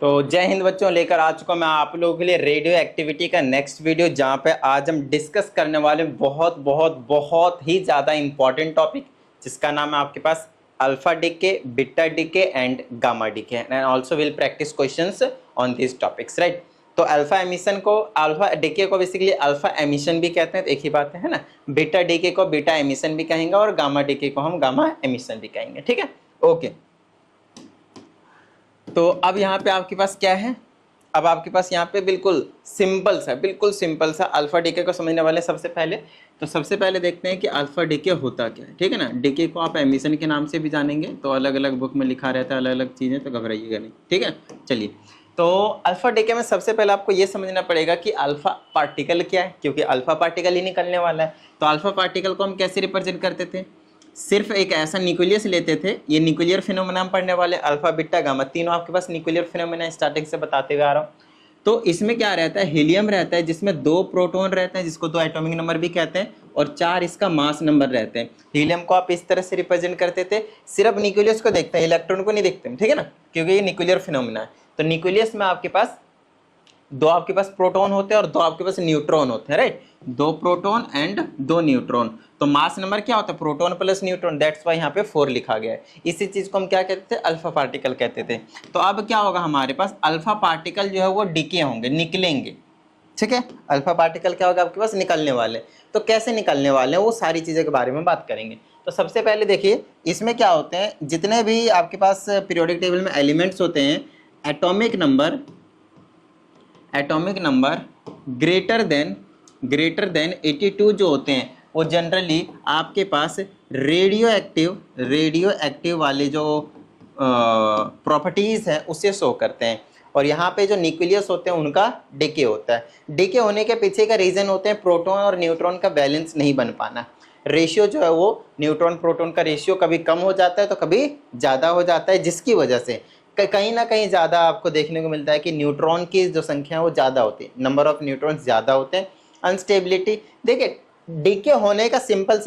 तो जय हिंद बच्चों, लेकर आ चुका मैं आप लोगों के लिए रेडियो एक्टिविटी का नेक्स्ट वीडियो, जहां पे आज हम डिस्कस करने वाले बहुत बहुत बहुत ही ज़्यादा इंपॉर्टेंट टॉपिक, जिसका नाम है आपके पास alpha decay, beta decay and gamma decay, and also will practice questions on this topics, right. तो अल्फा एमिशन को, अल्फा डीके को बेसिकली अल्फा एमिशन भी कहते हैं, तो एक ही बात है ना। बीटा डीके को बीटा एमिशन भी कहेंगे और गामा डीके को हम गामा एमिशन भी कहेंगे, ठीक है। ओके, तो अब यहाँ पे आपके पास क्या है, अब आपके पास यहाँ पे बिल्कुल सिंपल सा अल्फा डीके को समझने वाले। सबसे पहले देखते हैं कि अल्फा डीके होता क्या है, ठीक है ना। डीके को आप एमिशन के नाम से भी जानेंगे, तो अलग अलग बुक में लिखा रहता है अलग अलग चीज़ें, तो घबराइएगा नहीं, ठीक है। चलिए, तो अल्फा डीके में सबसे पहले आपको ये समझना पड़ेगा कि अल्फा पार्टिकल क्या है, क्योंकि अल्फा पार्टिकल ही निकलने वाला है। तो अल्फा पार्टिकल को हम कैसे रिप्रेजेंट करते थे, सिर्फ एक ऐसा न्यूक्लियस लेते थे। ये न्यूक्लियर फिनोमेना हम पढ़ने वाले, अल्फा बीटा गामा तीनों आपके पास न्यूक्लियर फिनोमेना स्टार्टिंग से बताते हुए आ रहा हूँ। तो इसमें क्या रहता है, हीलियम रहता है जिसमें 2 प्रोटॉन रहते हैं, जिसको 2 एटॉमिक नंबर भी कहते हैं, और 4 इसका मास नंबर रहते हैं। हीलियम को आप इस तरह से रिप्रेजेंट करते थे, सिर्फ न्यूक्लियस को देखते हैं, इलेक्ट्रॉन को नहीं देखते हैं, ठीक है ना, क्योंकि ये न्यूक्लियर फिनोमेना है। तो न्यूक्लियस में आपके पास 2 आपके पास प्रोटॉन होते हैं और 2 आपके पास न्यूट्रॉन होते हैं, राइट। 2 proton and 2 neutron. तो मास नंबर क्या होता है, proton plus neutron, that's why यहाँ पे 4 लिखा गया है। इसी चीज को हम क्या कहते थे, अल्फा पार्टिकल कहते थे। तो अब क्या होगा, हमारे पास अल्फा पार्टिकल जो है वो डीके होंगे, निकलेंगे, ठीक है। अल्फा पार्टिकल क्या होगा आपके पास, निकलने वाले। तो कैसे निकलने वाले हैं, वो सारी चीज़ों के बारे में बात करेंगे। तो सबसे पहले देखिए, इसमें क्या होते हैं, जितने भी आपके पास पीरियोडिक टेबल में एलिमेंट्स होते हैं, एटॉमिक नंबर ग्रेटर देन 82 जो होते हैं, वो जनरली आपके पास रेडियो एक्टिव वाले जो प्रॉपर्टीज़ हैं उससे शो करते हैं। और यहाँ पे जो न्यूक्लियस होते हैं उनका डीके होता है। डीके होने के पीछे का रीज़न होते हैं प्रोटॉन और न्यूट्रॉन का बैलेंस नहीं बन पाना। रेशियो जो है वो न्यूट्रॉन प्रोटॉन का रेशियो कभी कम हो जाता है तो कभी ज़्यादा हो जाता है, जिसकी वजह से कहीं ना कहीं ज़्यादा आपको देखने को मिलता है कि न्यूट्रॉन की जो संख्या है वो ज़्यादा होती है, नंबर ऑफ न्यूट्रॉन्स ज़्यादा होते हैं। अनस्टेबिलिटी, देखिए डीके होने का सिंपल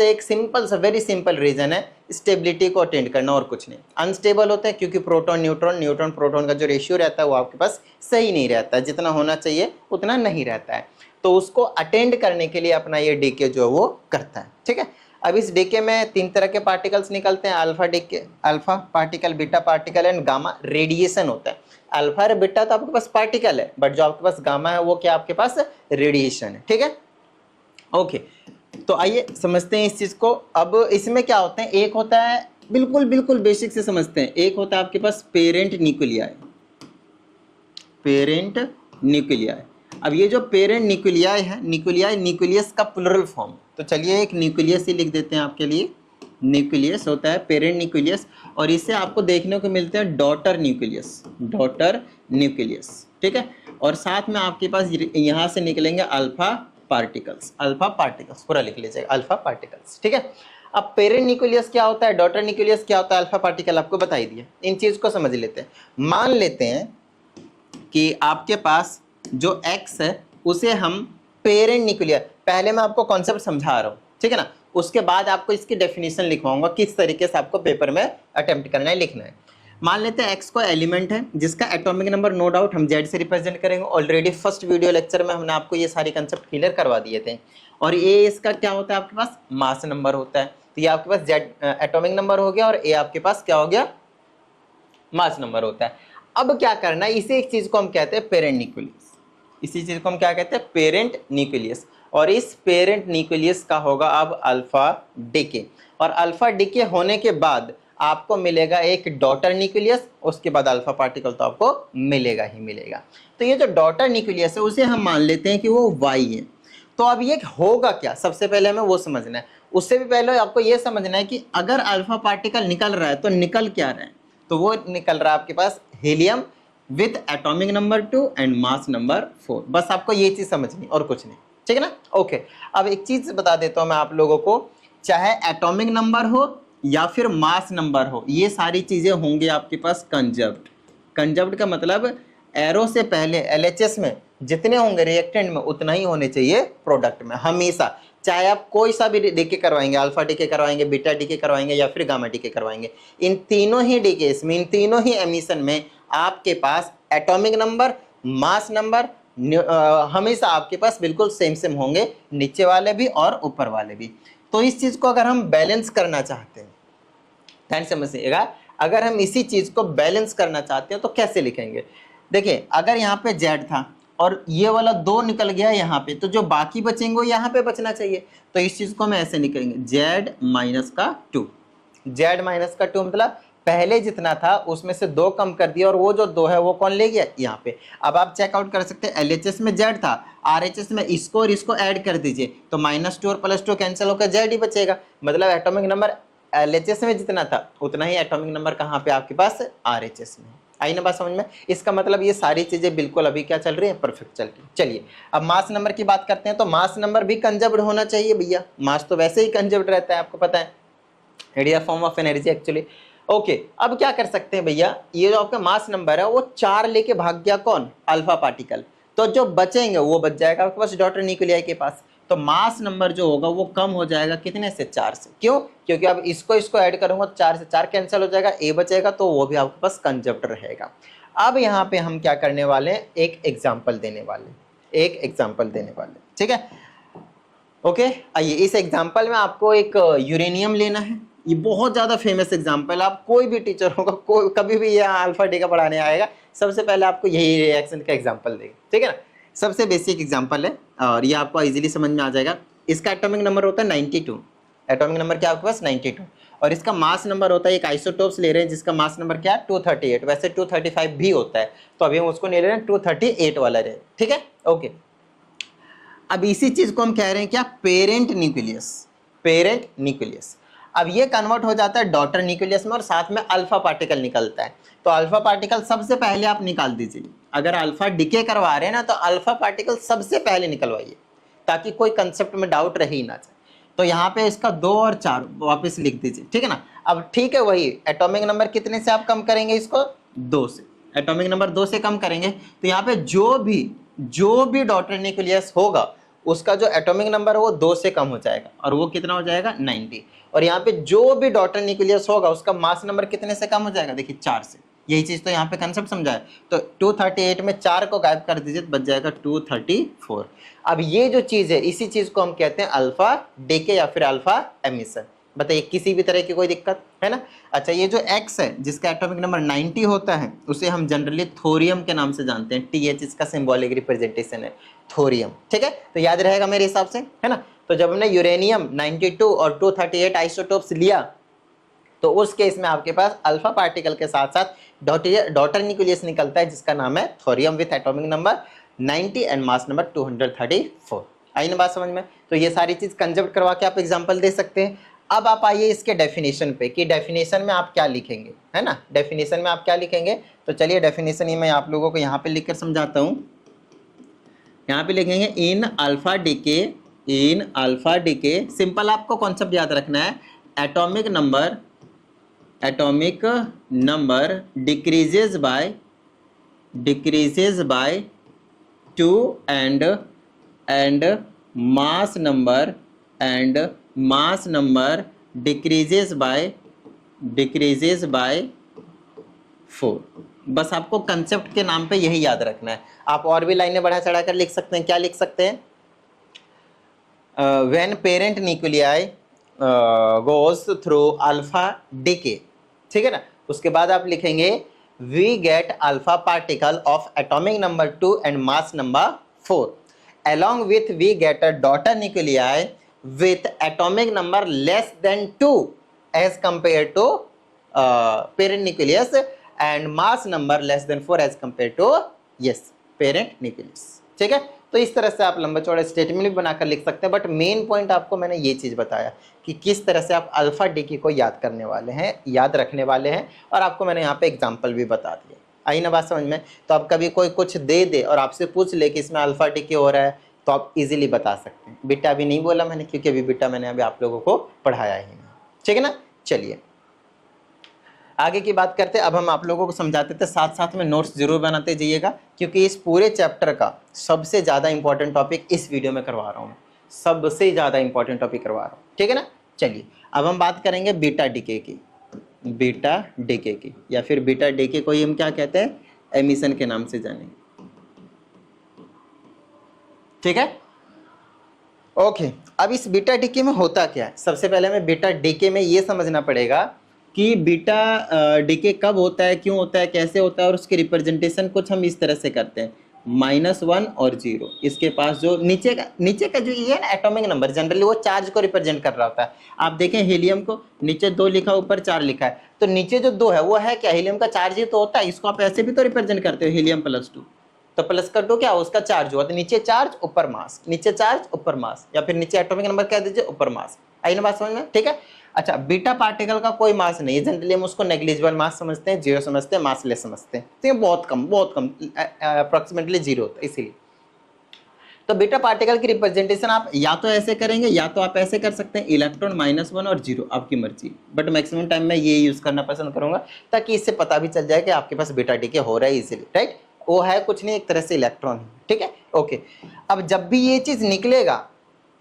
सा वेरी सिंपल रीज़न है स्टेबिलिटी को अटेंड करना, और कुछ नहीं। अनस्टेबल होते हैं क्योंकि न्यूट्रॉन प्रोटॉन का जो रेशियो रहता है वो आपके पास सही नहीं रहता है, जितना होना चाहिए उतना नहीं रहता है। तो उसको अटेंड करने के लिए अपना ये डीके जो है वो करता है, ठीक है। अब इस डीके में 3 तरह के पार्टिकल्स निकलते हैं, alpha particle, beta particle and gamma radiation होता है। अल्फा और बीटा तो आपके पास पार्टिकल है, बट जो आपके पास गामा है वो क्या आपके पास रेडिएशन है, ठीक है। ओके, तो आइए समझते हैं इस चीज को। अब इसमें क्या होते हैं, एक होता है बिल्कुल बेसिक से समझते हैं, एक होता है आपके पास पेरेंट न्यूक्लियाई। अब ये जो पेरेंट न्यूक्लियाई है, न्यूक्लियस का प्लुरल फॉर्म। तो चलिए एक न्यूक्लियस ही लिख देते हैं आपके लिए। न्यूक्लियस होता है पेरेंट न्यूक्लियस, और इससे आपको देखने को मिलते हैं डॉटर न्यूक्लियस, ठीक है। और साथ में आपके पास यहाँ से निकलेंगे अल्फा पार्टिकल्स पूरा लिख लीजिएगा, अल्फा पार्टिकल्स, ठीक है। अब पेरेंट न्यूक्लियस क्या होता है, डॉटर न्यूक्लियस क्या होता है, अल्फा पार्टिकल आपको बता ही दिया। इन चीज को समझ लेते हैं। मान लेते हैं कि आपके पास जो एक्स है उसे हम पेरेंट न्यूक्लियस, पहले मैं आपको कॉन्सेप्ट समझा रहा हूँ, ठीक है ना, उसके बाद आपको इसकी डेफिनेशन लिखवाऊंगा, किस तरीके से आपको पेपर में अटेम्प्ट करना है, लिखना है। मान लेते हैं एक्स को एलिमेंट है जिसका एटॉमिक नंबर नो डाउट हम जेड से रिप्रेजेंट करेंगे। ऑलरेडी फर्स्ट वीडियो लेक्चर में हमने आपको ये सारे कंसेप्ट क्लियर करवा दिए थे। और ए इसका क्या होता है, आपके पास मास नंबर होता है। तो ये आपके पास जेड एटॉमिक नंबर हो गया, और ए आपके पास क्या हो गया, मास नंबर होता है। अब क्या करना है, इसी एक चीज को हम कहते हैं पेरेंट न्यूक्लियस। और इस पेरेंट न्यूक्लियस का होगा अब अल्फा डीके, और अल्फा डीके होने के बाद आपको मिलेगा एक डॉटर न्यूक्लियस, उसके बाद अल्फा पार्टिकल तो आपको मिलेगा ही मिलेगा। तो ये जो डॉटर न्यूक्लियस है उसे हम मान लेते हैं कि वो वाई है। तो अब ये होगा क्या, सबसे पहले हमें वो समझना है। उससे भी पहले आपको ये समझना है कि अगर अल्फा पार्टिकल निकल रहा है तो निकल क्या रहा है, तो वो निकल रहा है आपके पास helium with atomic number 2 and mass number 4। बस आपको ये चीज समझनी और कुछ नहीं, ठीक है ना। ओके, अब एक चीज बता देता हूं मैं आप लोगों को, चाहे एटॉमिक नंबर हो या फिर मास नंबर हो, ये सारी चीजें होंगे आपके पास कंजर्व्ड का मतलब एरो से पहले LHS में जितने होंगे रिएक्टेंट में उतना ही होने चाहिए प्रोडक्ट में हमेशा। चाहे आप कोई सा भी डीके करवाएंगे, अल्फा डीके करवाएंगे, बीटा डीके करवाएंगे या फिर गामा डीके करवाएंगे, इन तीनों ही डीके में, इन तीनों ही एमिशन में आपके पास एटॉमिक नंबर, मास नंबर हमेशा आपके पास बिल्कुल सेम सेम होंगे, नीचे वाले भी और ऊपर वाले भी। तो इस चीज को अगर हम बैलेंस करना चाहते हैं, ध्यान से समझिएगा, अगर हम इसी चीज को बैलेंस करना चाहते हैं तो कैसे लिखेंगे? देखिए, अगर यहाँ पे z था और ये वाला 2 निकल गया यहाँ पे, तो जो बाकी बचेंगे वो यहाँ पे बचना चाहिए। तो इस चीज को हम ऐसे निकलेंगे z माइनस का 2, z माइनस का 2 मतलब पहले जितना था उसमें से 2 कम कर दिया और वो जो 2 है वो कौन ले गया यहाँ पे। अब आप चेकआउट कर सकते हैं, LHS में z था, RHS में इसको और इसको ऐड कर दीजिए तो -2 और +2 कैंसिल होकर z ही बचेगा। मतलब एटॉमिक नंबर LHS में जितना था उतना ही एटॉमिक नंबर कहाँ पे आपके पास, RHS में। आई ना बात समझ में? इसका मतलब ये सारी चीजें बिल्कुल अभी क्या चल रही है, परफेक्ट चल रही है। चलिए अब मास नंबर की बात करते हैं, तो मास नंबर भी कंजर्व्ड होना चाहिए भैया, मास तो वैसे ही कंजर्व्ड रहता है, आपको पता है, radial form of energy actually. Okay, अब क्या कर सकते हैं भैया, ये जो आपका मास नंबर है वो 4 लेके भाग गया कौन, अल्फा पार्टिकल, तो जो बचेंगे वो बच जाएगा आपके पास डॉटर न्यूक्लियाई के पास। तो मास नंबर जो होगा वो कम हो जाएगा कितने से, 4 से। क्यों? क्योंकि अब इसको ऐड करूंगा 4 से 4 कैंसिल हो जाएगा, ए बचेगा तो वो भी आपके पास कंजर्व्ड रहेगा। अब यहाँ पे हम क्या करने वाले हैं, एक एग्जाम्पल देने वाले, ठीक है। ओके, आइए इस एग्जाम्पल में आपको एक यूरेनियम लेना है। ये बहुत ज्यादा फेमस एग्जाम्पल, आप कोई भी टीचर होगा, कोई कभी भी ये अल्फा डी का पढ़ाने आएगा, सबसे पहले आपको यही रिएक्शन का एग्जाम्पल देगा, ठीक है ना। सबसे बेसिक एग्जाम्पल है और ये आपको इजीली समझ में आ जाएगा। इसका एटॉमिक नंबर होता है 92, एटॉमिक नंबर क्या आपके पास 92, और इसका मास नंबर होता है, एक आइसोटोप्स ले रहे हैं जिसका मास नंबर क्या है 238, वैसे 235 भी होता है, तो अभी हम उसको ले रहे हैं 238 वाला रहे, ठीक है। ओके, अब इसी चीज को हम कह रहे हैं क्या, पेरेंट न्यूक्लियस। अब ये कन्वर्ट हो जाता है डॉटर न्यूक्लियस में और साथ में अल्फा पार्टिकल निकलता है। तो अल्फा पार्टिकल सबसे पहले आप निकाल दीजिए, अगर अल्फा डिके करवा रहे हैं ना तो अल्फा पार्टिकल सबसे पहले निकलवाइए ताकि कोई कंसेप्ट में डाउट रह ही ना जाए। तो यहाँ पे इसका 2 और 4 वापस लिख दीजिए, ठीक है ना। अब ठीक है, वही एटॉमिक नंबर कितने से आप कम करेंगे इसको, 2 से, एटॉमिक नंबर 2 से कम करेंगे तो यहाँ पे जो भी डॉटर न्यूक्लियस होगा उसका जो एटॉमिक नंबर है वो 2 से कम हो जाएगा और वो कितना हो जाएगा 90। और यहाँ पे जो भी डॉटर न्यूक्लियस होगा उसका मास नंबर कितने से कम हो जाएगा, देखिए 4 से। यही चीज तो यहाँ पे कंसेप्ट समझा है। तो 238 में 4 को गायब कर दीजिए तो बच जाएगा 234। अब ये जो चीज है इसी चीज को हम कहते हैं अल्फा डीके या फिर अल्फा एमिशन। बताइए किसी भी तरह की कोई दिक्कत है ना। अच्छा, ये जो X है जिसका एटॉमिक नंबर 90 होता है उसे हम जनरली थोरियम के नाम से जानते हैं। TH इसका सिंबॉलिक रिप्रेजेंटेशन है, थोरियम, ठीक है। तो याद रहेगा मेरे हिसाब से, है ना। तो जब हमने यूरेनियम 92 और 238 आइसोटोप्स लिया तो उस केस में आपके पास अल्फा पार्टिकल के साथ साथ डॉटर न्यूक्लियस निकलता है जिसका नाम है thorium with atomic number 90 and mass number 234। आई ना बात समझ में। तो ये सारी चीज कंजर्व करवा के आप एग्जांपल दे सकते हैं। अब आप आइए इसके डेफिनेशन पे कि डेफिनेशन में आप क्या लिखेंगे, है ना। डेफिनेशन में आप क्या लिखेंगे, तो चलिए डेफिनेशन ही मैं आप लोगों को यहाँ पे लिखकर समझाता हूँ। यहाँ पे लिखेंगे इन अल्फा डीके, सिंपल आपको कॉन्सेप्ट याद रखना है, atomic number decreases bye 2 and mass number decreases bye 4। बस आपको कंसेप्ट के नाम पे यही याद रखना है। आप और भी लाइनें बढ़ा चढ़ा कर लिख सकते हैं। क्या लिख सकते हैं, when parent nuclei goes through alpha decay, ठीक है ना। उसके बाद आप लिखेंगे we get alpha particle of atomic number 2 and mass number 4 along with we get a daughter nuclei with atomic number less than 2 as compared to parent nucleus and mass number less than 4 as compared to parent nucleus, ठीक है। तो इस तरह से आप लंबा चौड़ा statement भी बनाकर लिख सकते हैं, बट मेन पॉइंट आपको मैंने ये चीज बताया कि किस तरह से आप अल्फा डीके को याद करने वाले हैं, याद रखने वाले हैं, और आपको मैंने यहाँ पे एग्जाम्पल भी बता दिया। आई ना बात समझ में। तो अब कभी कोई कुछ दे दे और आपसे पूछ ले कि इसमें अल्फा डीके हो रहा है तो आप इजीली बता सकते हैं। बीटा अभी नहीं बोला मैंने क्योंकि अभी बीटा मैंने अभी आप लोगों को पढ़ाया ही नहीं, ठीक है ना। चलिए आगे की बात करते हैं। अब हम आप लोगों को समझाते थे, साथ साथ में नोट्स जरूर बनाते जाइएगा क्योंकि इस पूरे चैप्टर का सबसे ज़्यादा इंपॉर्टेंट टॉपिक इस वीडियो में करवा रहा हूँ, सबसे ज़्यादा इंपॉर्टेंट टॉपिक करवा रहा हूँ, ठीक है ना। चलिए अब हम बात करेंगे बीटा डीके की, या फिर बीटा डीके को ही हम क्या कहते हैं, एमिशन के नाम से जानेंगे। ठीक है, ओके। अब इस बीटा डीके में होता क्या है, सबसे पहले हमें बीटा डीके में ये समझना पड़ेगा कि बीटा डीके कब होता है, क्यों होता है, कैसे होता है, और उसकी रिप्रेजेंटेशन कुछ हम इस तरह से करते हैं, -1 और 0। इसके पास जो नीचे का जो ये है ना एटॉमिक नंबर, जनरली वो चार्ज को रिप्रेजेंट कर रहा होता है। आप देखें हीलियम को नीचे 2 लिखा, ऊपर 4 लिखा है, तो नीचे जो 2 है वो है क्या, हीलियम का चार्ज ही तो होता है। इसको आप ऐसे भी तो रिप्रेजेंट करते हो, हीलियम +2, तो प्लस कर दो क्या, उसका चार्ज हुआ, तो नीचे चार्ज ऊपर मास, नीचे चार्ज ऊपर मास, या फिर नीचे एटॉमिक नंबर कह दीजिए ऊपर मास। आई ना बात समझ में? ठीक है। अच्छा, बीटा पार्टिकल का कोई मास नहीं है, जनरली हम उसको नेग्लिजिबल मास समझते हैं, 0 समझते हैं, मासलेस समझते हैं, तो ये बहुत कम अप्रोक्सीमेटली 0 होता है इसीलिए। तो बीटा पार्टिकल की रिप्रेजेंटेशन आप या तो ऐसे करेंगे या तो आप ऐसे कर सकते हैं, इलेक्ट्रॉन -1 और 0, आपकी मर्जी, बट मैक्सिमम टाइम मैं ये यूज करना पसंद करूंगा ताकि इससे पता भी चल जाए कि आपके पास बीटा डीके हो रहा है इजीली, राइट। वो है कुछ नहीं, एक तरह से इलेक्ट्रॉन, ठीक है, ओके। अब जब भी ये चीज निकलेगा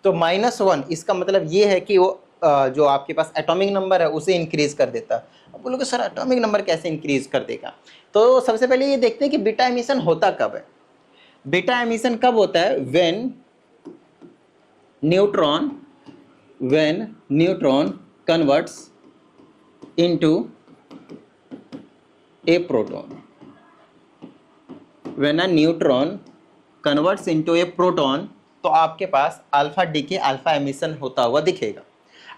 तो -1, इसका मतलब ये है कि वो जो आपके पास एटॉमिक नंबर है उसे इंक्रीज कर देता है। अब बोलोगे सर एटॉमिक नंबर कैसे इंक्रीज कर देगा, तो सबसे पहले ये देखते हैं कि बीटा एमिशन होता कब है। बीटा एमिशन कब होता है, when neutron converts into A proton. When a neutron converts into A proton, तो आपके पास अल्फा डीके, अल्फा एमिशन होता हुआ दिखेगा।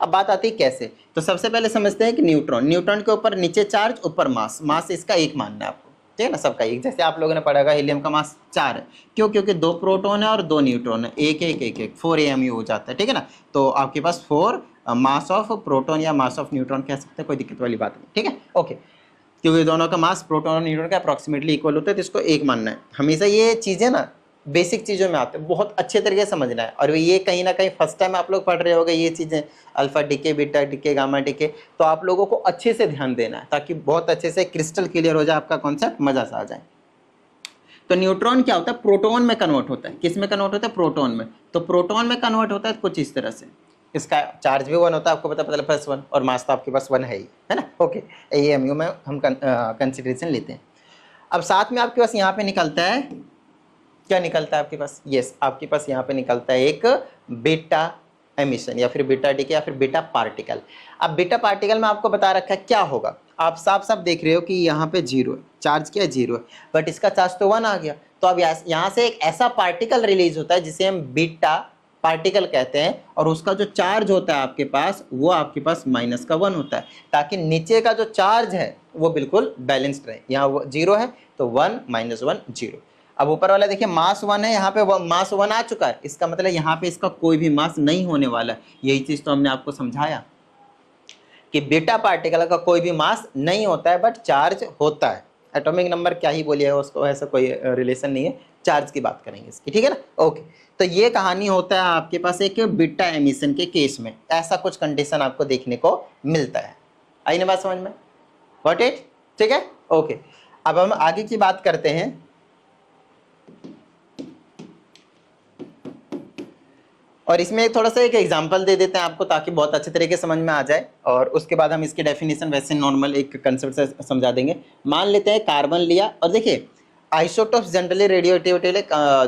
अब बात आती है कैसे, तो सबसे पहले समझते हैं कि न्यूट्रॉन के ऊपर नीचे चार्ज ऊपर मास इसका एक मानना है आपको, ठीक है ना, सबका एक। जैसे आप लोगों ने पढ़ा हीलियम का मास 4 है, क्यों, क्योंकि 2 प्रोटॉन है और 2 न्यूट्रॉन है, एक 4 AMU हो जाता है, ठीक है ना। तो आपके पास 4 मास ऑफ प्रोटॉन या मास ऑफ न्यूट्रॉन कह सकते हैं, कोई दिक्कत वाली बात नहीं, ठीक है, ओके। क्योंकि दोनों का मास प्रोटॉन और न्यूट्रॉन का अप्रॉक्सीमेटली इक्वल होता है, तो इसको एक मानना है। हमेशा ये चीज़ें ना बेसिक चीज़ों में आते हैं, बहुत अच्छे तरीके से समझना है। और ये कहीं ना कहीं फर्स्ट टाइम आप लोग पढ़ रहे होंगे ये चीज़ें, alpha decay, beta decay, gamma decay, तो आप लोगों को अच्छे से ध्यान देना है ताकि बहुत अच्छे से क्रिस्टल क्लियर हो जाए आपका कॉन्सेप्ट, मजा सा आ जाए। तो न्यूट्रॉन क्या होता है, प्रोटॉन में कन्वर्ट होता है। किस में कन्वर्ट होता है, प्रोटॉन में। तो प्रोटॉन में कन्वर्ट होता है कुछ इस तरह से, इसका चार्ज भी 1 होता है, आपको पता है +1, और मास तो आपके पास 1 है ही, है ना, ओके। AMU में हम कंसिडरेशन लेते हैं। अब साथ में आपके पास यहाँ पे निकलता है, क्या निकलता है आपके पास, यस, आपके पास यहाँ पे निकलता है एक बीटा एमिशन, या फिर बीटा डीके, या फिर बीटा पार्टिकल। अब बीटा पार्टिकल में आपको बता रखा है क्या होगा, आप साफ साफ देख रहे हो कि यहाँ पे 0 है, चार्ज क्या है, 0 है, बट इसका चार्ज तो 1 आ गया। तो अब यहाँ से एक ऐसा पार्टिकल रिलीज होता है जिसे हम बीटा पार्टिकल कहते हैं, और उसका जो चार्ज होता है आपके पास, वो आपके पास -1 होता है, ताकि नीचे का जो चार्ज है वो बिल्कुल बैलेंस्ड रहे। यहाँ वो 0 है तो 1 -1 0। अब ऊपर वाला देखिए मास 1 है, यहाँ पे मास 1 आ चुका है, इसका मतलब यहाँ पे इसका कोई भी मास नहीं होने वाला है। यही चीज तो हमने आपको समझाया कि बीटा पार्टिकल का कोई भी मास नहीं होता है, बट चार्ज होता है। एटॉमिक नंबर क्या ही बोलिए, उसको ऐसा कोई रिलेशन नहीं है, चार्ज की बात करेंगे इसकी, ठीक है ना, ओके। तो ये कहानी होता है आपके पास एक बीटा एमिशन के केस में, ऐसा कुछ कंडीशन आपको देखने को मिलता है। आई ना बात समझ में, व्हाट इट, ठीक है, ओके। अब हम आगे की बात करते हैं। और इसमें थोड़ा सा एक एग्जांपल दे देते हैं आपको ताकि बहुत अच्छे तरीके से समझ में आ जाए, और उसके बाद हम इसकी डेफिनेशन वैसे नॉर्मल एक कंसेप्ट से समझा देंगे। मान लेते हैं कार्बन लिया, और देखिए आइसोटोप्स जनरली रेडियोएक्टिविटी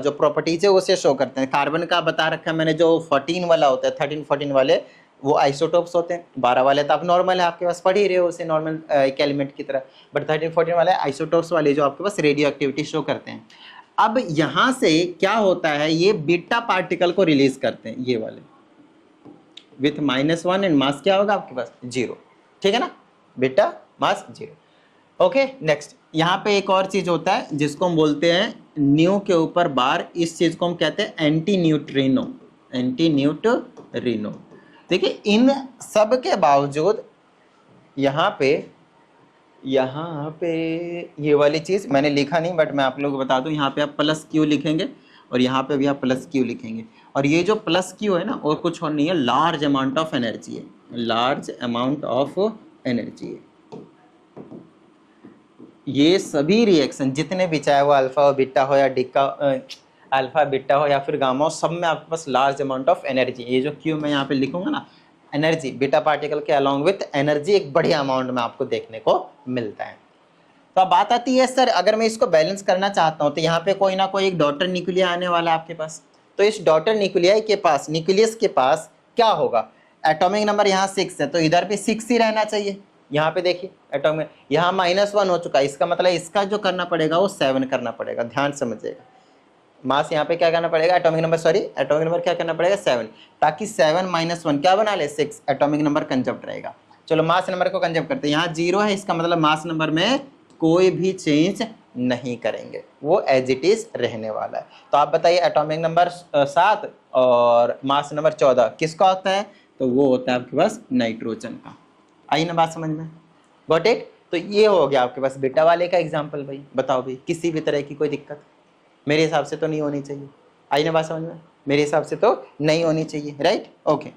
जो प्रॉपर्टीज है उसे शो करते हैं। कार्बन का बता रखा है मैंने, जो 14 वाला होता है, 13 14 वाले वो आइसोटोप्स होते हैं। 12 वाले तो आप नॉर्मल है, आपके पास पढ़ ही रहे हो उसे नॉर्मल एक एलिमेंट की तरह, बट 13 14 वाले आइसोटोप्स वाले जो आपके पास रेडियो एक्टिविटी शो करते हैं। अब यहां से क्या होता है, ये बीटा पार्टिकल को रिलीज करते हैं, ये वाले विथ -1 एंड मास क्या होगा आपके पास 0, ठीक है ना, बीटा मास 0, ओके। नेक्स्ट यहाँ पे एक और चीज होता है जिसको हम बोलते हैं न्यू के ऊपर बार, इस चीज को हम कहते हैं एंटी न्यूट्रिनो। देखिए इन सब के बावजूद यहाँ पे ये वाली चीज़ मैंने लिखा नहीं, बट मैं आप लोगों को बता दूं, यहाँ पे आप +Q लिखेंगे और यहाँ पे भी आप +Q लिखेंगे, और ये जो +Q है ना, और कुछ और नहीं है, लार्ज अमाउंट ऑफ एनर्जी है, लार्ज अमाउंट ऑफ एनर्जी है। ये सभी रिएक्शन जितने भी, चाहे वो अल्फा और बीटा हो या अल्फा बीटा हो या फिर गामा हो, सब में आपके पास लार्ज अमाउंट ऑफ एनर्जी। ये जो Q मैं यहाँ पे लिखूंगा ना, एनर्जी बीटा पार्टिकल के अलॉन्ग विथ एनर्जी एक बढ़िया अमाउंट में आपको देखने को मिलता है। तो अब बात आती है सर अगर मैं इसको बैलेंस करना चाहता हूँ तो यहाँ पे कोई ना कोई एक डॉटर न्यूक्लिया आने वाला है आपके पास। तो इस डॉटर न्यूक्लियाई के पास, न्यूक्लियस के पास क्या होगा, एटॉमिक नंबर यहाँ 6 है तो इधर पे 6 ही रहना चाहिए। यहाँ पे देखिए एटॉमिक, यहाँ -1 हो चुका है, इसका मतलब इसका जो करना पड़ेगा वो 7 करना पड़ेगा, ध्यान समझिएगा। मास यहाँ पे क्या करना पड़ेगा, atomic number, sorry atomic number क्या करना पड़ेगा 7, ताकि 7 - 1 क्या बना ले 6, एटॉमिक नंबर कंजर्व रहेगा। चलो मास नंबर को कंजर्व करते हैं, यहाँ 0 है, इसका मतलब मास नंबर में कोई भी चेंज नहीं करेंगे, वो एज इट इज रहने वाला है। तो आप बताइए एटॉमिक नंबर 7 और मास नंबर 14 किसका होता है, तो वो होता है आपके पास नाइट्रोजन का। आई ना बात समझ में, गॉट इट। तो ये हो गया आपके पास बीटा वाले का एग्जाम्पल। भाई बताओ भाई किसी भी तरह की कोई दिक्कत मेरे हिसाब से तो नहीं होनी चाहिए। आई ना बात समझ में, मेरे हिसाब से तो नहीं होनी चाहिए, राइट, ओके।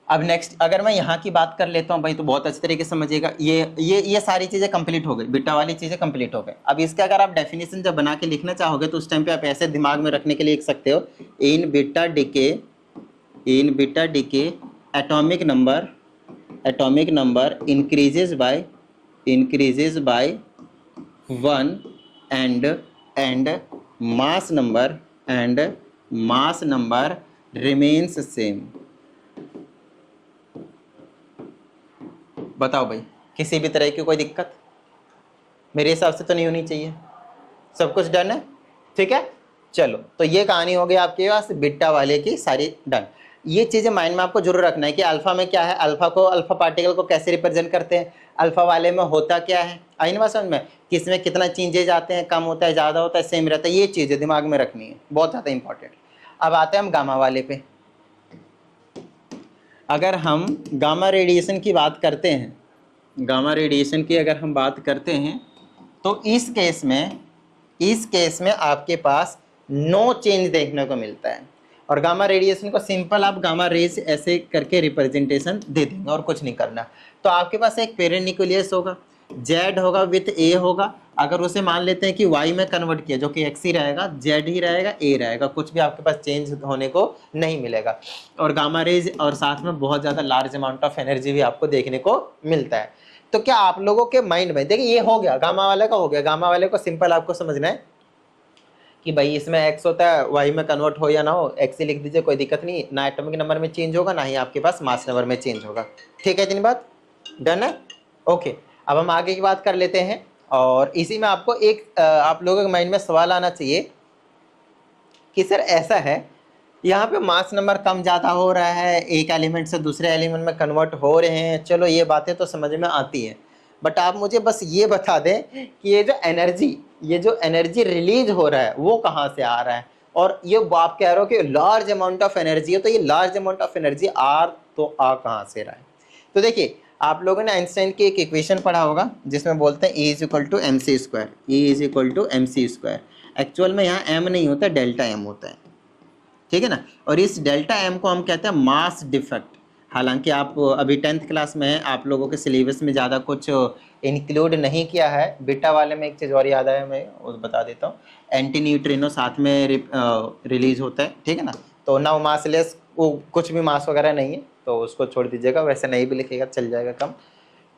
अब नेक्स्ट अगर मैं यहाँ की बात कर लेता हूँ भाई तो बहुत अच्छे तरीके से समझिएगा, ये सारी चीज़ें कंप्लीट हो गई, बीटा वाली चीज़ें कंप्लीट हो गई। अब इसका अगर आप डेफिनेशन जब बना के लिखना चाहोगे तो उस टाइम पे आप ऐसे दिमाग में रखने के लिए लिख सकते हो, in beta decay atomic number increases by 1 and mass number remains same। बताओ भाई किसी भी तरह की कोई दिक्कत मेरे हिसाब से तो नहीं होनी चाहिए, सब कुछ डन है, ठीक है। चलो तो ये कहानी हो गई आपके पास बीटा वाले की सारी डन। ये चीज़ें माइंड में आपको जरूर रखना है कि अल्फा में क्या है, अल्फा पार्टिकल को कैसे रिप्रेजेंट करते हैं, अल्फा वाले में होता क्या है, आई ना समझ में, किसमें कितना चेंजेज आते हैं, कम होता है, ज़्यादा होता है, सेम रहता है, ये चीज़ें दिमाग में रखनी है, बहुत ज़्यादा इंपॉर्टेंट। अब आते हैं हम गामा वाले पे। अगर हम गामा रेडिएशन की बात करते हैं, गामा रेडिएशन की अगर हम बात करते हैं तो इस केस में आपके पास नो चेंज देखने को मिलता है। और गामा रेडिएशन को सिंपल आप गामा रेज ऐसे करके रिप्रेजेंटेशन दे देंगे और कुछ नहीं करना। तो आपके पास एक पेरेंट न्यूक्लियस होगा, जेड होगा विथ ए होगा, अगर उसे मान लेते हैं कि वाई में कन्वर्ट किया जो कि एक्स ही रहेगा, जेड ही रहेगा, ए रहेगा, कुछ भी आपके पास चेंज होने को नहीं मिलेगा। और गामा रेज और साथ में बहुत ज़्यादा लार्ज अमाउंट ऑफ एनर्जी भी आपको देखने को मिलता है। तो क्या आप लोगों के माइंड में देखिए ये हो गया गामा वाले का, हो गया गामा वाले को सिंपल आपको समझना है कि भाई इसमें एक्स होता है, वाई में कन्वर्ट हो या ना हो, एक्स ही लिख दीजिए, कोई दिक्कत नहीं, ना एटॉमिक नंबर में चेंज होगा ना ही आपके पास मास नंबर में चेंज होगा, ठीक है। इतनी बात डन है, ओके। अब हम आगे की बात कर लेते हैं और इसी में आपको एक आप लोगों के माइंड में सवाल आना चाहिए कि सर ऐसा है यहाँ पे मास नंबर कम ज़्यादा हो रहा है, एक एलिमेंट से दूसरे एलिमेंट में कन्वर्ट हो रहे हैं, चलो ये बातें तो समझ में आती हैं, बट आप मुझे बस ये बता दें कि ये जो एनर्जी रिलीज हो रहा है वो कहाँ से आ रहा है। और ये आप कह रहे हो कि लार्ज अमाउंट ऑफ एनर्जी है, तो ये लार्ज अमाउंट ऑफ एनर्जी आ कहाँ से रहा है। तो देखिए आप लोगों ने आइंस्टाइन की एक इक्वेशन पढ़ा होगा जिसमें बोलते हैं E = mc², E = mc²। Actual में यहाँ m नहीं होता, डेल्टा m होता है, ठीक है ना। और इस डेल्टा m को हम कहते हैं मास डिफेक्ट। हालांकि आप अभी 10th क्लास में हैं, आप लोगों के सिलेबस में ज़्यादा कुछ इंक्लूड नहीं किया है। बीटा वाले में एक चीज़ और याद आया, मैं वो बता देता हूँ, एंटी न्यूट्रिनो साथ में रिलीज होता है, ठीक है ना। तो नाउ मासलेस, वो कुछ भी मास वगैरह नहीं है तो उसको छोड़ दीजिएगा, वैसे नहीं भी लिखेगा चल जाएगा कम।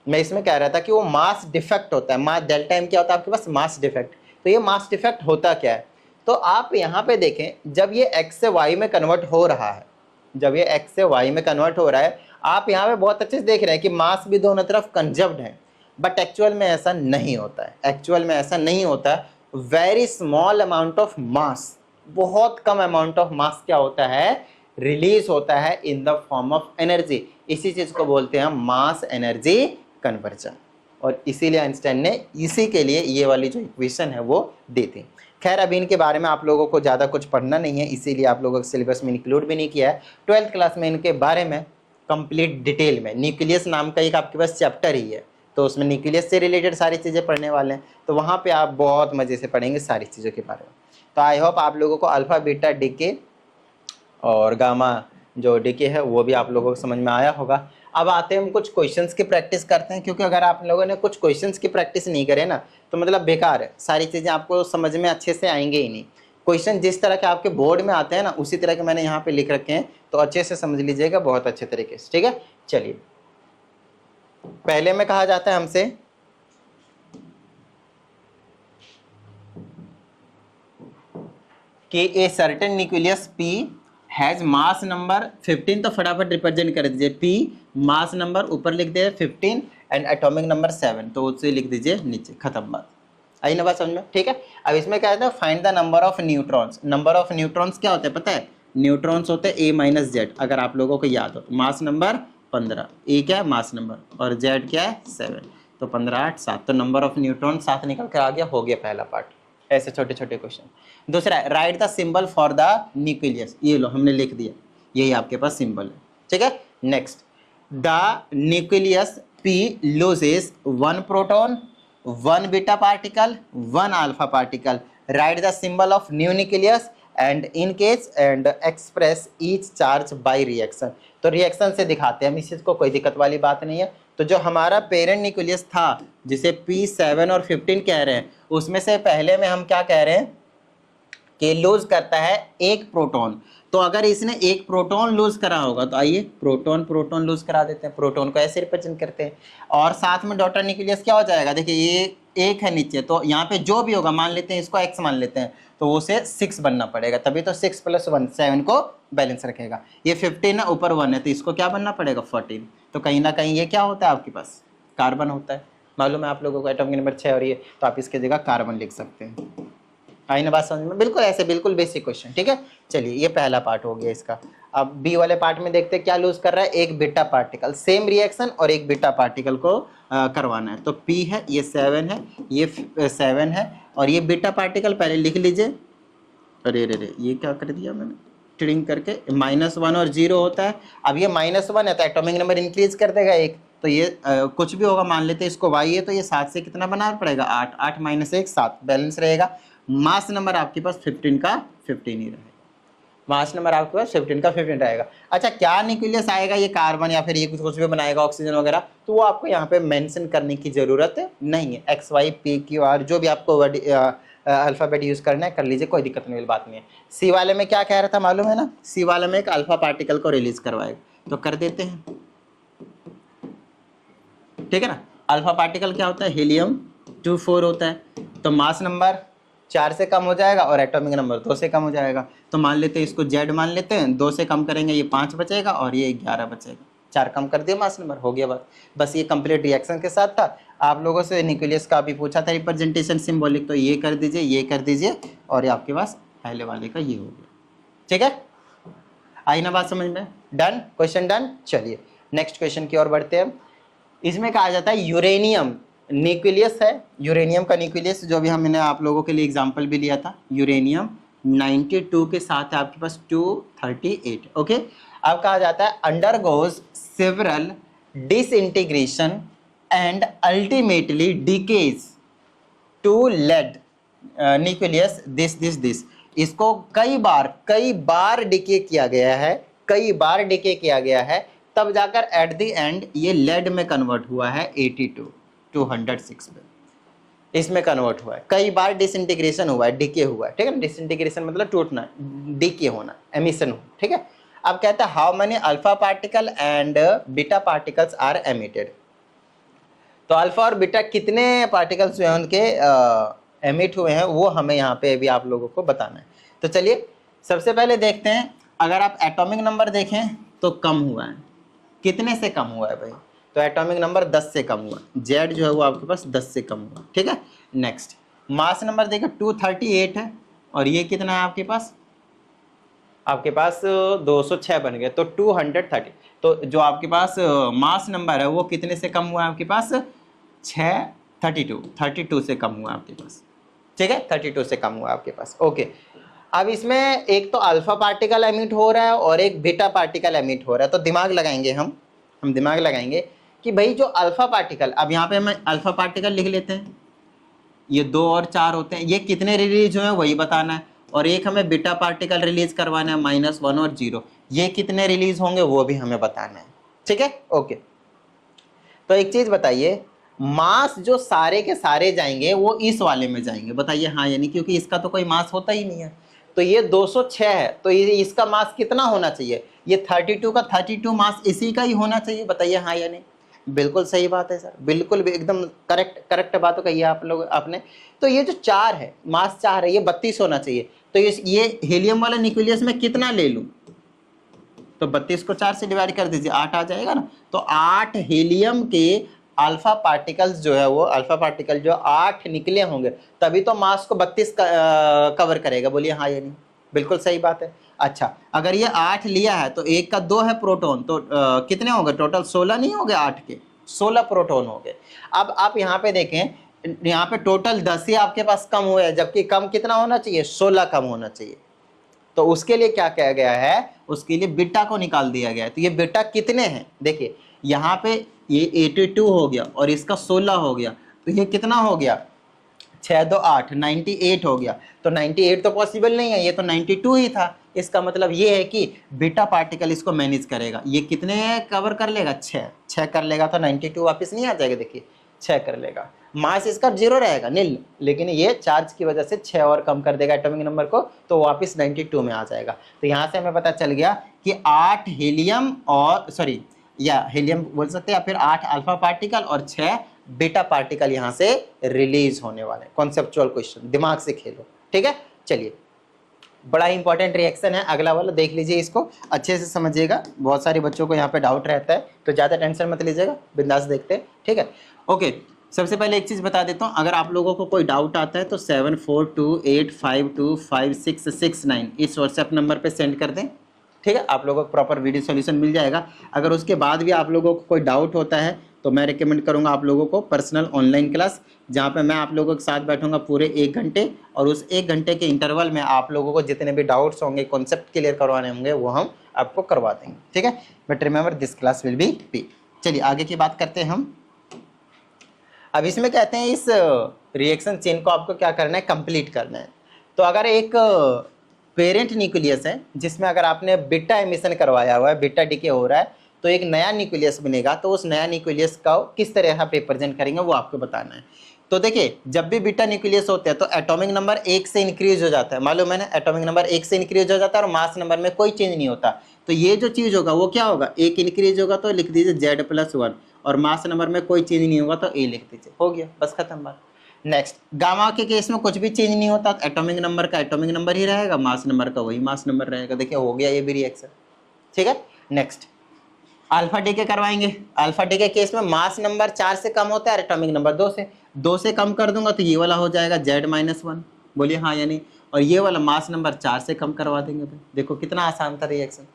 मैं इसमें कह रहा था कि वो मास डिफेक्ट होता है, मास डेल्टा m क्या होता है आपके पास, मास डिफेक्ट। तो ये मास डिफेक्ट होता क्या है, तो आप यहाँ पे देखें जब ये x से y में कन्वर्ट हो रहा है, जब ये x से y में कन्वर्ट हो रहा है, आप यहाँ पे बहुत अच्छे से देख रहे हैं कि मास भी दोनों तरफ कंजर्व्ड है, बट एक्चुअल में ऐसा नहीं होता है, एक्चुअल में ऐसा नहीं होता है। Very small amount of mass, बहुत कम अमाउंट ऑफ मास क्या होता है, रिलीज होता है in the form of energy. इसी चीज को बोलते हैं मास एनर्जी कन्वर्जन, और इसीलिए आइंस्टाइन ने इसी के लिए ये वाली जो इक्वेशन है वो दी थी। खैर अभी इनके बारे में आप लोगों को ज़्यादा कुछ पढ़ना नहीं है, इसीलिए आप लोगों के सिलेबस में इंक्लूड भी नहीं किया है। 12th क्लास में इनके बारे में कंप्लीट डिटेल में न्यूक्लियस नाम का एक आपके पास चैप्टर ही है, तो उसमें न्यूक्लियस से रिलेटेड सारी चीज़ें पढ़ने वाले हैं, तो वहाँ पे आप बहुत मज़े से पढ़ेंगे सारी चीज़ों के बारे में। तो आई होप आप लोगों को अल्फ़ा बीटा डीके और गामा जो डीके है वो भी आप लोगों को समझ में आया होगा। अब आते हैं हम कुछ क्वेश्चंस की प्रैक्टिस करते हैं, क्योंकि अगर आप लोगों ने कुछ क्वेश्चंस की प्रैक्टिस नहीं करे ना तो मतलब बेकार है, सारी चीज़ें आपको समझ में अच्छे से आएंगे ही नहीं। क्वेश्चन जिस तरह के आपके बोर्ड में आते हैं ना उसी तरह के मैंने यहाँ पे लिख रखे हैं, तो अच्छे से समझ लीजिएगा बहुत अच्छे तरीके से, ठीक है। चलिए पहले में कहा जाता है हमसे कि a certain nucleus P has mass number 15, तो फटाफट रिप्रेजेंट कर दीजिए P, मास नंबर ऊपर लिख दे 15 एंड एटॉमिक नंबर 7, तो उसे लिख दीजिए नीचे, खत्म बात। आई ना बात समझ में? ठीक है। अब इसमें क्या कहता है, find the number of neutrons. Number of neutrons क्या होते हैं पता है? न्यूट्रॉन्स होते हैं A-Z, अगर आप लोगों को याद हो तो मास नंबर 15, ए क्या है मास नंबर और Z क्या है 7, तो 15 8 7, तो नंबर ऑफ न्यूट्रॉन 7 निकल कर आ गया, हो गया पहला पार्ट। ऐसे छोटे छोटे क्वेश्चन। दूसरा है right the symbol for the nucleus, ये लो हमने लिख दिया, यही आपके पास सिंबल है, ठीक है। Next, the nucleus P loses 1 proton, 1 beta particle, 1 alpha particle. Right the symbol of new nucleus and in case and express each charge by reaction. तो रिएक्शन से दिखाते हैं हम इस चीज को, कोई दिक्कत वाली बात नहीं है। तो जो हमारा पेरेंट न्यूक्लियस था जिसे P7 और 15 कह रहे हैं, उसमें से पहले में हम क्या कह रहे हैं कि लूज करता है 1 प्रोटॉन। तो अगर इसने 1 प्रोटॉन लूज करा होगा तो आइए प्रोटॉन प्रोटॉन लूज करा देते हैं, प्रोटॉन को ऐसे रिप्रेजेंट करते हैं। और साथ में डॉटर न्यूक्लियस क्या हो जाएगा, देखिए ये 1 है नीचे, तो यहाँ पे जो भी होगा मान लेते हैं इसको x मान लेते हैं, तो उसे 6 बनना पड़ेगा, तभी तो 6 + 1 7 को बैलेंस रखेगा। ये 15 है, ऊपर 1 है, तो इसको क्या बनना पड़ेगा 14। तो कहीं ना कहीं ये क्या होता है आपके पास, कार्बन होता है। मालूम है आप लोगों को एटॉमिक नंबर 6 और ये, तो आप इसके जगह कार्बन लिख सकते हैं। आई ना बात समझ में? बिल्कुल ऐसे, बिल्कुल बेसिक क्वेश्चन, ठीक है। चलिए ये पहला पार्ट हो गया इसका। अब बी वाले पार्ट में देखते हैं क्या लूज कर रहा है, एक बीटा पार्टिकल, सेम रिएक्शन और एक बीटा पार्टिकल को करवाना है। तो P है, ये 7 है, ये 7 है, और ये बीटा पार्टिकल पहले लिख लीजिए। अरे रे ये क्या कर दिया मैंने, ट्रिंग करके -1 और 0 होता है। अब ये -1 है तो एटॉमिक नंबर इंक्रीज कर देगा 1, तो ये कुछ भी होगा, मान लेते हैं इसको y है, तो ये 7 से कितना बनाना पड़ेगा 8, 8 - 1 7, बैलेंस रहेगा। मास नंबर आपके पास 15 का 15 ही रहेगा, मास नंबर आपके पास 15 का 15 रहेगा। अच्छा क्या न्यूक्लियस आएगा, ये कार्बन या फिर ये कुछ भी बनाएगा ऑक्सीजन वगैरह, तो वो आपको यहाँ पे मेंशन करने की जरूरत नहीं है। X Y P Q R जो भी आपको अल्फाबेट यूज करना है कर लीजिए, कोई दिक्कत नहीं वाली बात नहीं है। सी वाले में क्या कह रहा था मालूम है ना, सी वाले में एक अल्फा पार्टिकल को रिलीज करवाएगा, तो कर देते हैं, ठीक है ना। अल्फा पार्टिकल क्या होता है, हीलियम 24 होता है, तो मास नंबर 4 से कम हो जाएगा और एटॉमिक नंबर 2 से कम हो जाएगा। तो मान लेते हैं इसको Z मान लेते हैं, 2 से कम करेंगे ये 5 बचेगा और ये 11 बचेगा, 4 कम कर दिया मास नंबर, हो गया बात। बस ये कंप्लीट रिएक्शन के साथ था। आप लोगों से न्यूक्लियस का भी पूछा था रिप्रेजेंटेशन सिंबॉलिक, तो ये कर दीजिए, ये कर दीजिए, और ये आपके पास पहले वाले का ये हो गया, ठीक है। आई ना बात समझ में? Done, question done. चलिए नेक्स्ट क्वेश्चन की ओर बढ़ते हैं। इसमें कहा जाता है यूरेनियम न्यूक्लियस है, यूरेनियम का न्यूक्लियस जो भी हमने आप लोगों के लिए एग्जांपल भी लिया था, यूरेनियम 92 के साथ है आपके पास 238, ओके। अब कहा जाता है undergoes several disintegration and ultimately decays to lead nucleus this. इसको कई बार डिके किया गया है, कई बार डिके किया गया है, तब जाकर एट द एंड ये लेड में कन्वर्ट हुआ है 82 206 में, इसमें कन्वर्ट हुआ है। कई बार डिसइंटीग्रेशन हुआ है, डिके हुआ है, ठीक है ना। डिसइंटीग्रेशन मतलब टूटना, डिके होना, एमिशन हो, ठीक है। अब कहता है how many alpha particle and beta particles are emitted. तो अल्फा और बीटा कितने पार्टिकल्स जो है उनके एमिट हुए हैं वो हमें यहाँ पे भी आप लोगों को बताना है। तो चलिए सबसे पहले देखते हैं, अगर आप एटॉमिक नंबर देखें तो कम हुआ है, कितने से कम हुआ है भाई, तो एटॉमिक नंबर 10 से कम हुआ, जेड जो है वो आपके पास 10 से कम हुआ, ठीक है। नेक्स्ट मास नंबर देखिए 238 है, और ये कितना है आपके पास 206 बन गए, तो 230। तो जो आपके पास मास नंबर है वो कितने से कम हुआ है आपके पास 32 से कम हुआ है आपके पास, ठीक है, 32 से कम हुआ आपके पास, ओके। अब इसमें एक तो अल्फा पार्टिकल एमिट हो रहा है और एक बीटा पार्टिकल एमिट हो रहा है, तो दिमाग लगाएंगे हम दिमाग लगाएंगे कि भाई जो अल्फा पार्टिकल, अब यहाँ पे हम अल्फा पार्टिकल लिख लेते हैं, ये 2 और 4 होते हैं, ये कितने रिलीज हुए हैं वही बताना है, और एक हमें बीटा पार्टिकल रिलीज करवाना है -1 और 0, ये कितने रिलीज होंगे वो भी हमें बताना है, ठीक है, ओके। तो एक चीज बताइए, मास जो सारे के सारे जाएंगे वो इस वाले में जाएंगे, बताइए हाँ यानी, क्योंकि इसका तो कोई मास होता ही नहीं है। तो ये 206 है, तो ये इसका मास कितना होना चाहिए, ये 32 का 32 मास इसी का ही होना चाहिए, बताइए हाँ या नहीं। बिल्कुल सही बात है सर, बिल्कुल भी एकदम करेक्ट करेक्ट बात कही है आप लोग आपने। तो ये जो 4 है, मास 4 है, ये 32 होना चाहिए। तो ये हीलियम वाला न्यूक्लियस में कितना ले लूं, तो 32 को 4 से डिवाइड कर दीजिए, 8 आ जाएगा ना। तो 8 हीलियम के अल्फा पार्टिकल्स जो है, वो अल्फा पार्टिकल जो 8 निकले होंगे, तभी तो मास को 32 कवर करेगा। बोलिए हाँ या नहीं, बिल्कुल सही बात है। अच्छा, अगर ये 8 लिया है तो एक का 2 है प्रोटॉन, तो कितने होंगे टोटल, 16 नहीं हो गए, 8 के 16 प्रोटॉन हो गए। अब आप यहाँ पे देखें, यहाँ पे टोटल 10 ही आपके पास कम हुए हैं, जबकि कम कितना होना चाहिए, 16 कम होना चाहिए। तो उसके लिए क्या किया गया है, उसके लिए बीटा को निकाल दिया गया है। तो ये बीटा कितने हैं, देखिए यहाँ पे ये 82 हो गया और इसका 16 हो गया, तो ये कितना हो गया, 6 2 8 98 हो गया। तो 98 तो पॉसिबल नहीं है, ये तो 92 ही था। इसका मतलब ये है कि बीटा पार्टिकल इसको मैनेज करेगा। ये कितने कवर कर लेगा, 6 कर लेगा, तो 92 वापस नहीं आ जाएगा, देखिए 6 कर लेगा। मास इसका 0 रहेगा, नील, लेकिन ये चार्ज की वजह से 6 और कम कर देगा एटॉमिक नंबर को, तो वापस 92 में आ जाएगा। तो यहाँ से हमें पता चल गया कि 8 हीलियम और सॉरी या हीलियम बोल सकते हैं, या फिर 8 अल्फा पार्टिकल और 6 बीटा पार्टिकल यहाँ से रिलीज होने वाले। कॉन्सेप्चुअल क्वेश्चन, दिमाग से खेलो, ठीक है। चलिए, बड़ा इंपॉर्टेंट रिएक्शन है अगला वाला, देख लीजिए, इसको अच्छे से समझिएगा। बहुत सारे बच्चों को यहाँ पे डाउट रहता है, तो ज़्यादा टेंशन मत लीजिएगा, बिंदास देखते हैं, ठीक है। ओके, सबसे पहले एक चीज़ बता देता हूँ, अगर आप लोगों को कोई डाउट आता है तो 7428525669 इस व्हाट्सएप नंबर पे सेंड कर दें, ठीक है। आप लोगों को प्रॉपर वीडियो सॉल्यूशन मिल जाएगा। अगर उसके बाद भी आप लोगों को कोई डाउट होता है तो मैं रिकमेंड करूंगा आप लोगों को पर्सनल ऑनलाइन क्लास, जहां पे मैं आप लोगों के साथ बैठूंगा पूरे 1 घंटे, और उस 1 घंटे के इंटरवल में आप लोगों को जितने भी डाउट्स होंगे, कॉन्सेप्ट क्लियर करवाने होंगे, वो हम आपको करवा देंगे, ठीक है। But remember this class will be free. चलिए आगे की बात करते हैं हम। अब इसमें कहते हैं इस रिएक्शन चेन को आपको क्या करना है, कंप्लीट करना है। तो अगर एक पेरेंट न्यूक्लियस है जिसमें अगर आपने बीटा एमिशन करवाया हुआ है, बीटा डीके हो रहा है, तो एक नया न्यूक्लियस बनेगा। तो उस नया न्यूक्लियस का किस तरह आप रिप्रेजेंट करेंगे वो आपको बताना है। तो देखिए, जब भी बीटा न्यूक्लियस होते हैं तो एटॉमिक नंबर 1 से इंक्रीज हो जाता है, मालूम है ना, एटॉमिक नंबर 1 से इंक्रीज हो जाता है और मास नंबर में कोई चेंज नहीं होता। तो ये जो चीज होगा वो क्या होगा, 1 इंक्रीज होगा तो लिख दीजिए Z+1, और मास नंबर में कोई चेंज नहीं होगा तो A लिख दीजिए, हो गया, बस खत्म बात। नेक्स्ट, गामा के केस में कुछ भी चेंज नहीं होता, एटॉमिक नंबर का एटॉमिक नंबर ही रहेगा, मास नंबर का वही मास नंबर रहेगा। देखिए हो गया ये भी रिएक्शन, ठीक है। नेक्स्ट, अल्फा डीके करवाएंगे। अल्फा डीके केस में मास नंबर 4 से कम होता है, एटॉमिक नंबर 2 से कम कर दूंगा तो ये वाला हो जाएगा Z-1, बोलिए हाँ या नहीं। और ये वाला मास नंबर 4 से कम करवा देंगे भाई, देखो कितना आसान था रिएक्शन।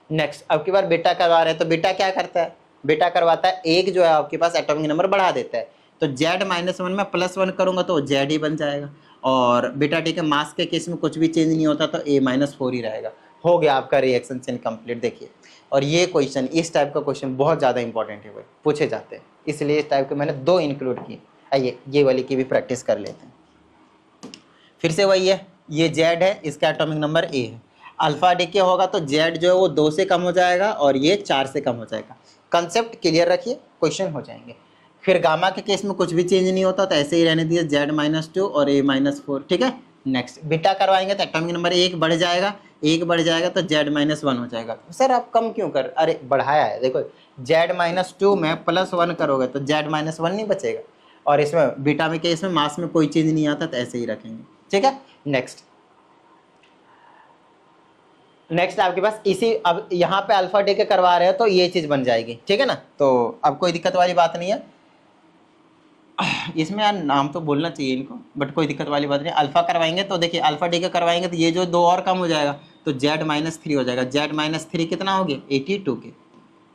नेक्स्ट, अब की बार बीटा करवा रहे हैं, तो बीटा क्या करता है, बीटा करवाता है एक जो है आपके पास एटॉमिक नंबर बढ़ा देता है। तो Z-1 में +1 करूंगा तो Z ही बन जाएगा, और बीटा डी के मास के केस में कुछ भी चेंज नहीं होता तो A-4 ही रहेगा। हो गया आपका रिएक्शन चेन कंप्लीट। देखिए, और ये क्वेश्चन, इस टाइप का क्वेश्चन बहुत ज़्यादा इंपॉर्टेंट है भाई, पूछे जाते हैं, इसलिए इस टाइप के मैंने 2 इंक्लूड किए। आइए ये वाली की भी प्रैक्टिस कर लेते हैं। फिर से वही है, ये Z है, इसका एटॉमिक नंबर A है। अल्फा डीके होगा तो Z जो है वो 2 से कम हो जाएगा और ये 4 से कम हो जाएगा। कंसेप्ट क्लियर रखिए, क्वेश्चन हो जाएंगे। फिर गामा के केस में कुछ भी चेंज नहीं होता तो ऐसे ही रहने दिए, Z-2 और A-4, ठीक है। नेक्स्ट, बीटा करवाएंगे तो एटॉमिक नंबर 1 बढ़ जाएगा, 1 बढ़ जाएगा तो Z-1 हो जाएगा। तो सर आप कम क्यों कर, अरे बढ़ाया है, देखो Z-2 में +1 करोगे तो Z-1 नहीं बचेगा, और इसमें बीटा में केस में मास में कोई चेंज नहीं आता तो ऐसे ही रखेंगे, ठीक है। नेक्स्ट आपके पास इसी, अब यहाँ पे अल्फा डीके करवा रहे हो तो ये चीज बन जाएगी, ठीक है ना। तो अब कोई दिक्कत वाली बात नहीं है इसमें, यार नाम तो बोलना चाहिए इनको, बट कोई दिक्कत वाली बात नहीं। अल्फा करवाएंगे तो देखिए, अल्फा डीके करवाएंगे तो ये जो 2 और कम हो जाएगा तो Z-3 हो जाएगा। Z-3 कितना हो गया, 82 के,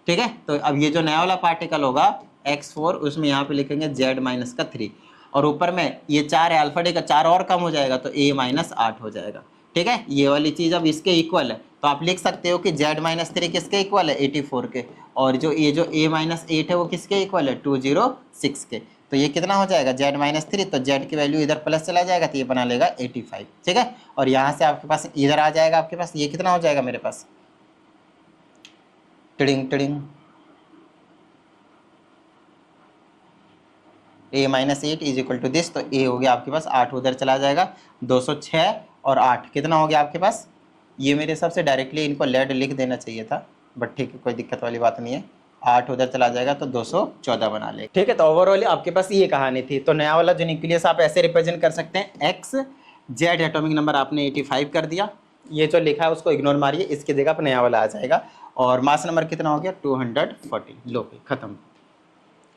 ठीक है। तो अब ये जो नया वाला पार्टिकल होगा X4, उसमें यहाँ पे लिखेंगे Z-3, और ऊपर में ये 4 है, अल्फा डीके 4 और कम हो जाएगा तो A-8 हो जाएगा, ठीक है। ये वाली चीज़ अब इसके इक्वल है, तो आप लिख सकते हो कि Z-3 किसके इक्वल है, 84 के, और जो ये जो A-8 है वो किसके इक्वल है, 206 के। तो ये कितना हो जाएगा, Z-3, तो Z की वैल्यू इधर प्लस चला जाएगा तो ये बना लेगा 85, ठीक है। और यहाँ से आपके पास इधर आ जाएगा, आपके पास ये कितना हो जाएगा मेरे पास, टिडिंग टिडिंग, A-8 is equal to this, तो A हो गया आपके पास 8, उधर चला जाएगा 206 और 8 कितना हो गया आपके पास। ये मेरे हिसाब से डायरेक्टली इनको लेड लिख देना चाहिए था, बट ठीक है, कोई दिक्कत वाली बात नहीं है। 8 उधर चला जाएगा तो 214 बना ले। ठीक है, तो ओवरऑल आपके पास ये कहानी थी। तो नया वाला जो न्यूक्लियस आप ऐसे रिप्रेजेंट कर सकते हैं, एक्स जेड एटॉमिक नंबर आपने 85 कर दिया, ये जो लिखा है उसको इग्नोर मारिए, इसकी जगह पर नया वाला आ जाएगा। और मास नंबर कितना हो गया 240, लो खत्म।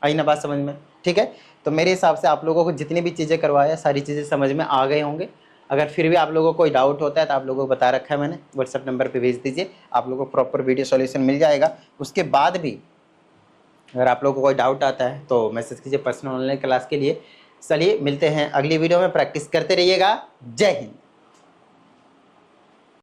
आई ना बात समझ में? ठीक है, तो मेरे हिसाब से आप लोगों को जितनी भी चीज़ें करवाया सारी चीज़ें समझ में आ गए होंगे। अगर फिर भी आप लोगों को कोई डाउट होता है तो आप लोगों को बता रखा है मैंने, व्हाट्सएप नंबर पे भेज दीजिए, आप लोगों को प्रॉपर वीडियो सॉल्यूशन मिल जाएगा। उसके बाद भी अगर आप लोगों को कोई डाउट आता है तो मैसेज कीजिए पर्सनल ऑनलाइन क्लास के लिए। चलिए मिलते हैं अगली वीडियो में, प्रैक्टिस करते रहिएगा। जय हिंद।